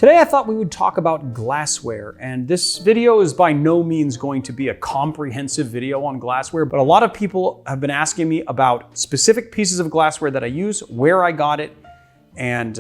Today I thought we would talk about glassware, and this video is by no means going to be a comprehensive video on glassware, but a lot of people have been asking me about specific pieces of glassware that I use, where I got it, and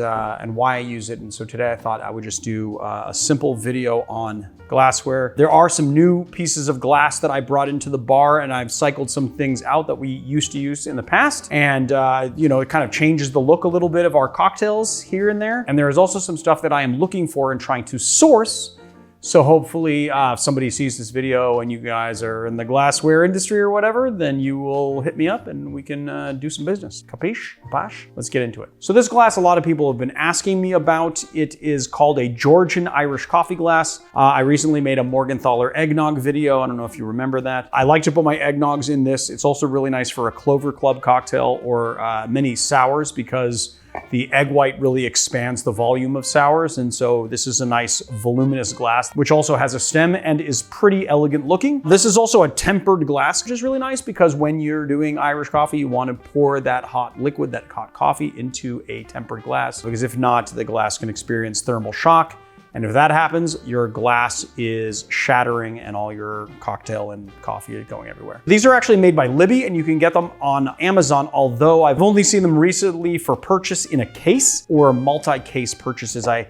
why I use it. And so today I thought I would just do a simple video on glassware. There are some new pieces of glass that I brought into the bar, and I've cycled some things out that we used to use in the past. And it kind of changes the look a little bit of our cocktails here and there. And there is also some stuff that I am looking for and trying to source. So hopefully if somebody sees this video and you guys are in the glassware industry or whatever, then you will hit me up and we can do some business. Capiche? Capash? Let's get into it. So this glass, a lot of people have been asking me about. It is called a Georgian Irish coffee glass. I recently made a Morgenthaler eggnog video. I don't know if you remember that. I like to put my eggnogs in this. It's also really nice for a Clover Club cocktail or mini sours because the egg white really expands the volume of sours. And so this is a nice voluminous glass, which also has a stem and is pretty elegant looking. This is also a tempered glass, which is really nice because when you're doing Irish coffee, you want to pour that hot liquid, that hot coffee into a tempered glass, because if not, the glass can experience thermal shock. And if that happens, your glass is shattering and all your cocktail and coffee is going everywhere. These are actually made by Libby and you can get them on Amazon, although I've only seen them recently for purchase in a case or multi-case purchases. I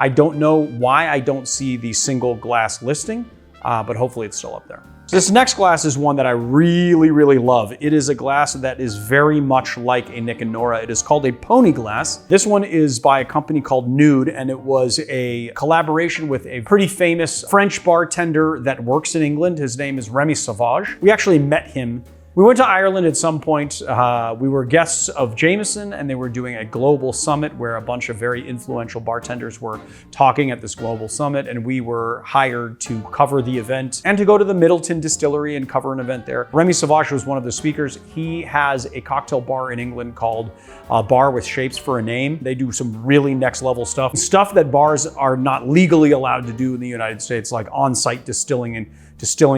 don't know why I don't see the single glass listing, but hopefully it's still up there. So this next glass is one that I really love. It is a glass that is very much like a Nick and Nora. It is called a pony glass. This one is by a company called Nude, and it was a collaboration with a pretty famous French bartender that works in England. His name is Remy Sauvage. We actually met him. We went to Ireland at some point. We were guests of Jameson and they were doing a global summit where a bunch of very influential bartenders were talking at this global summit, and we were hired to cover the event and to go to the Middleton distillery and cover an event there. Remy Sauvage was one of the speakers. He has a cocktail bar in England called Bar with Shapes for a Name. They do some really next level stuff that bars are not legally allowed to do in the United States, like on-site distilling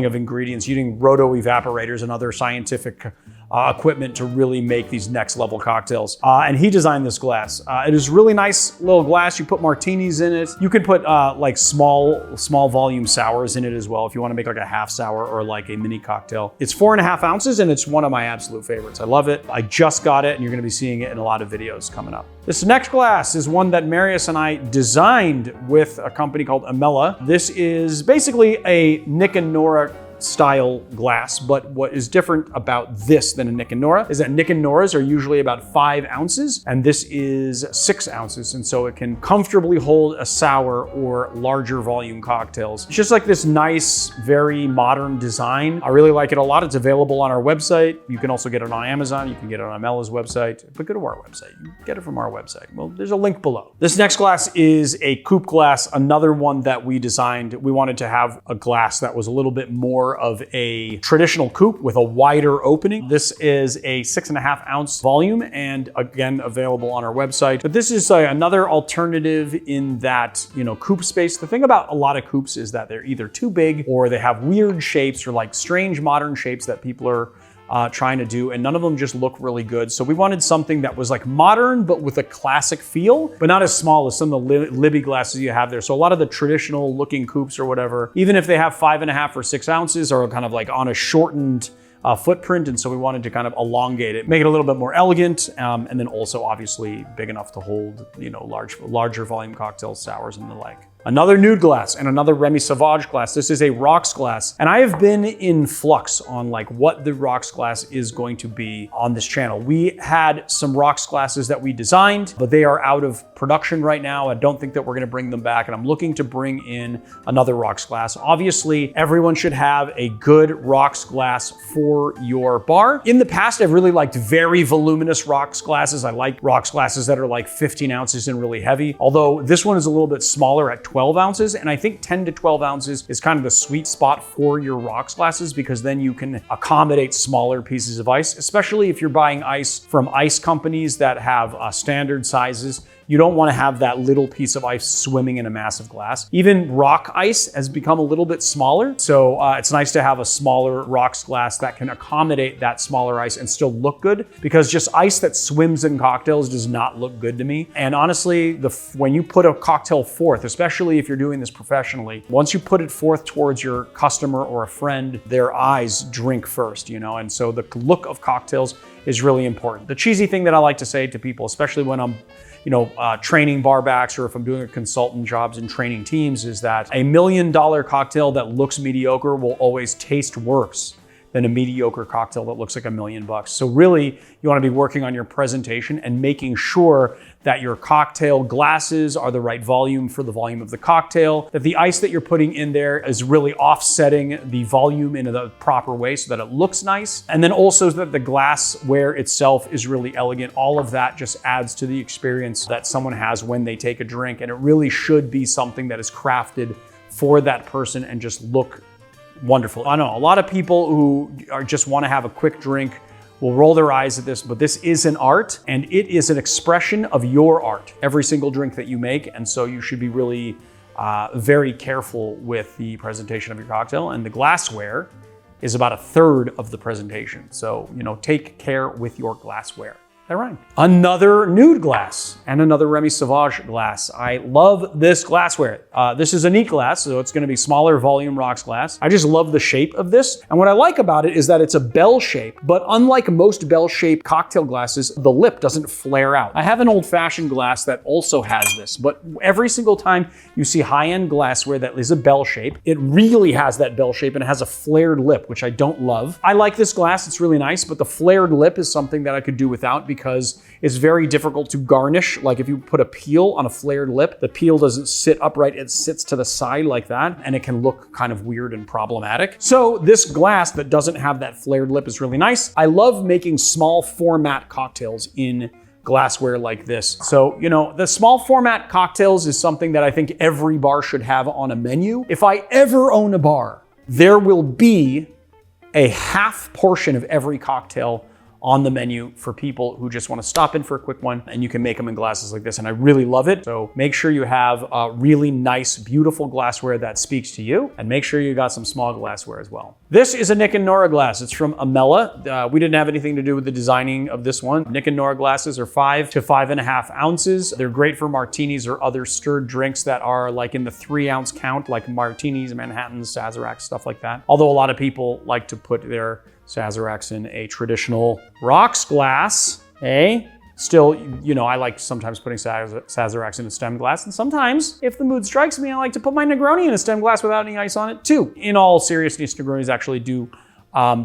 of ingredients, using roto evaporators and other scientific equipment to really make these next level cocktails. And he designed this glass. It is really nice little glass. You put martinis in it. You can put like small volume sours in it as well if you want to make like a half sour or like a mini cocktail. It's 4.5 ounces and it's one of my absolute favorites. I love it. I just got it and you're going to be seeing it in a lot of videos coming up. This next glass is one that Marius and I designed with a company called Amela. This is basically a Nick and Nora style glass, but what is different about this than a Nick and Nora is that Nick and Noras are usually about 5 ounces and this is 6 ounces, and so it can comfortably hold a sour or larger volume cocktails. It's just like this nice, very modern design. I really like it a lot. It's available on our website. You can also get it on Amazon. You can get it on Amela's website, but go to our website. You can get it from our website. Well, there's a link below. This next glass is a Coupe glass, another one that we designed. We wanted to have a glass that was a little bit more of a traditional coupe with a wider opening. This is a 6.5 ounce volume and again available on our website. But this is another alternative in that, coupe space. The thing about a lot of coupes is that they're either too big or they have weird shapes or like strange modern shapes that people are trying to do, and none of them just look really good. So we wanted something that was like modern, but with a classic feel, but not as small as some of the Libby glasses you have there. So a lot of the traditional looking coupes or whatever, even if they have 5.5 or 6 ounces, are kind of like on a shortened footprint. And so we wanted to kind of elongate it, make it a little bit more elegant, and then also obviously big enough to hold, larger volume cocktails, sours, and the like. Another Nude glass and another Remy Sauvage glass. This is a rocks glass. And I have been in flux on like what the rocks glass is going to be on this channel. We had some rocks glasses that we designed, but they are out of production right now. I don't think that we're gonna bring them back, and I'm looking to bring in another rocks glass. Obviously, everyone should have a good rocks glass for your bar. In the past, I've really liked very voluminous rocks glasses. I like rocks glasses that are like 15 ounces and really heavy, although this one is a little bit smaller at 12 ounces. And I think 10 to 12 ounces is kind of the sweet spot for your rocks glasses, because then you can accommodate smaller pieces of ice, especially if you're buying ice from ice companies that have standard sizes. You don't want to have that little piece of ice swimming in a massive glass. Even rock ice has become a little bit smaller. So it's nice to have a smaller rocks glass that can accommodate that smaller ice and still look good, because just ice that swims in cocktails does not look good to me. And honestly, when you put a cocktail forth, especially if you're doing this professionally, once you put it forth towards your customer or a friend, their eyes drink first, you know? And so the look of cocktails is really important. The cheesy thing that I like to say to people, especially when I'm training barbacks or if I'm doing consultant jobs and training teams, is that $1 million cocktail that looks mediocre will always taste worse than a mediocre cocktail that looks like $1 million. So really, you want to be working on your presentation and making sure that your cocktail glasses are the right volume for the volume of the cocktail, that the ice that you're putting in there is really offsetting the volume in the proper way so that it looks nice. And then also that the glassware itself is really elegant. All of that just adds to the experience that someone has when they take a drink. And it really should be something that is crafted for that person and just look wonderful. I know a lot of people who just want to have a quick drink will roll their eyes at this, but this is an art and it is an expression of your art, every single drink that you make. And so you should be really very careful with the presentation of your cocktail, and the glassware is about 1/3 of the presentation. So, take care with your glassware. That rhymed. Another nude glass and another Remy Sauvage glass. I love this glassware. This is a neat glass, so it's gonna be smaller volume rocks glass. I just love the shape of this. And what I like about it is that it's a bell shape, but unlike most bell-shaped cocktail glasses, the lip doesn't flare out. I have an old-fashioned glass that also has this, but every single time you see high-end glassware that is a bell shape, it really has that bell shape and it has a flared lip, which I don't love. I like this glass, it's really nice, but the flared lip is something that I could do without, because it's very difficult to garnish. Like if you put a peel on a flared lip, the peel doesn't sit upright, it sits to the side like that, and it can look kind of weird and problematic. So this glass that doesn't have that flared lip is really nice. I love making small format cocktails in glassware like this. So, the small format cocktails is something that I think every bar should have on a menu. If I ever own a bar, there will be a half portion of every cocktail on the menu for people who just want to stop in for a quick one, and you can make them in glasses like this, and I really love it. So make sure you have a really nice, beautiful glassware that speaks to you, and make sure you got some small glassware as well. This is a Nick and Nora glass. It's from Amela. We didn't have anything to do with the designing of this one. Nick and Nora glasses are 5 to 5.5 ounces. They're great for martinis or other stirred drinks that are like in the 3-ounce count, like martinis, Manhattans, Sazeracs, stuff like that. Although a lot of people like to put their Sazeracs in a traditional rocks glass, Still, I like sometimes putting Sazeracs in a stem glass, and sometimes, if the mood strikes me, I like to put my Negroni in a stem glass without any ice on it too. In all seriousness, Negronis actually do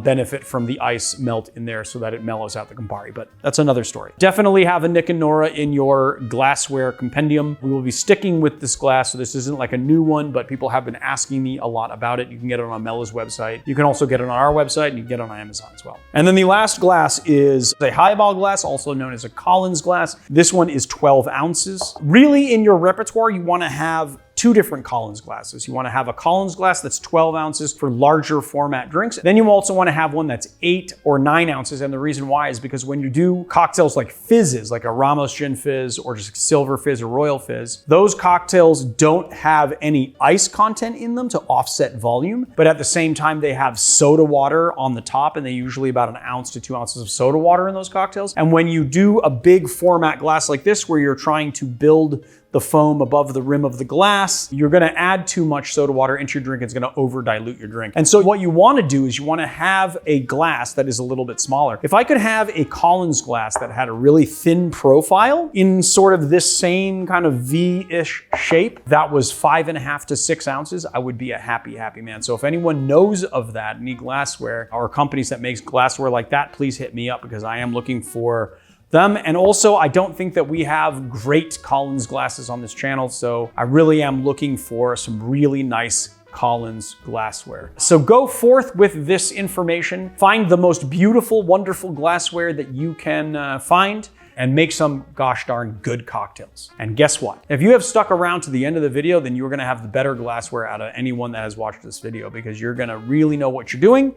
benefit from the ice melt in there so that it mellows out the Campari, but that's another story. Definitely have a Nick and Nora in your glassware compendium. We will be sticking with this glass, so this isn't like a new one, but people have been asking me a lot about it. You can get it on Amela's website. You can also get it on our website, and you can get it on Amazon as well. And then the last glass is a Highball glass, also known as a Collins glass. This one is 12 ounces. Really, in your repertoire, you want to have 2 different Collins glasses. You want to have a Collins glass that's 12 ounces for larger format drinks. Then you also want to have one that's 8 or 9 ounces. And the reason why is because when you do cocktails like fizzes, like a Ramos Gin Fizz or just Silver Fizz or Royal Fizz, those cocktails don't have any ice content in them to offset volume, but at the same time, they have soda water on the top, and they usually about 1 ounce to 2 ounces of soda water in those cocktails. And when you do a big format glass like this, where you're trying to build the foam above the rim of the glass, you're gonna add too much soda water into your drink. It's gonna over dilute your drink. And so what you wanna do is you wanna have a glass that is a little bit smaller. If I could have a Collins glass that had a really thin profile in sort of this same kind of V-ish shape that was 5.5 to 6 ounces, I would be a happy, happy man. So if anyone knows of that, any glassware or companies that makes glassware like that, please hit me up, because I am looking for them. And also, I don't think that we have great Collins glasses on this channel, so I really am looking for some really nice Collins glassware. So go forth with this information, find the most beautiful, wonderful glassware that you can find, and make some gosh darn good cocktails. And guess what? If you have stuck around to the end of the video, then you're gonna have the better glassware out of anyone that has watched this video, because you're gonna really know what you're doing.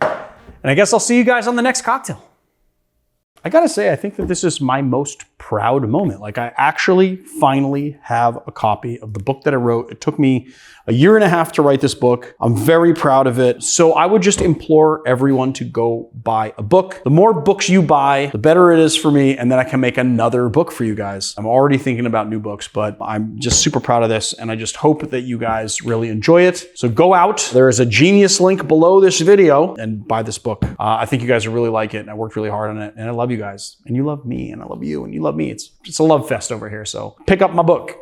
And I guess I'll see you guys on the next cocktail. I gotta say, I think that this is my most proud moment. Like, I actually finally have a copy of the book that I wrote. It took me a year and a half to write this book. I'm very proud of it. So I would just implore everyone to go buy a book. The more books you buy, the better it is for me, and then I can make another book for you guys. I'm already thinking about new books, but I'm just super proud of this, and I just hope that you guys really enjoy it. So go out. There is a Genius link below this video and buy this book. I think you guys will really like it, and I worked really hard on it, and I love you guys, and you love me, and I love you, and you love me. It's a love fest over here, so pick up my book.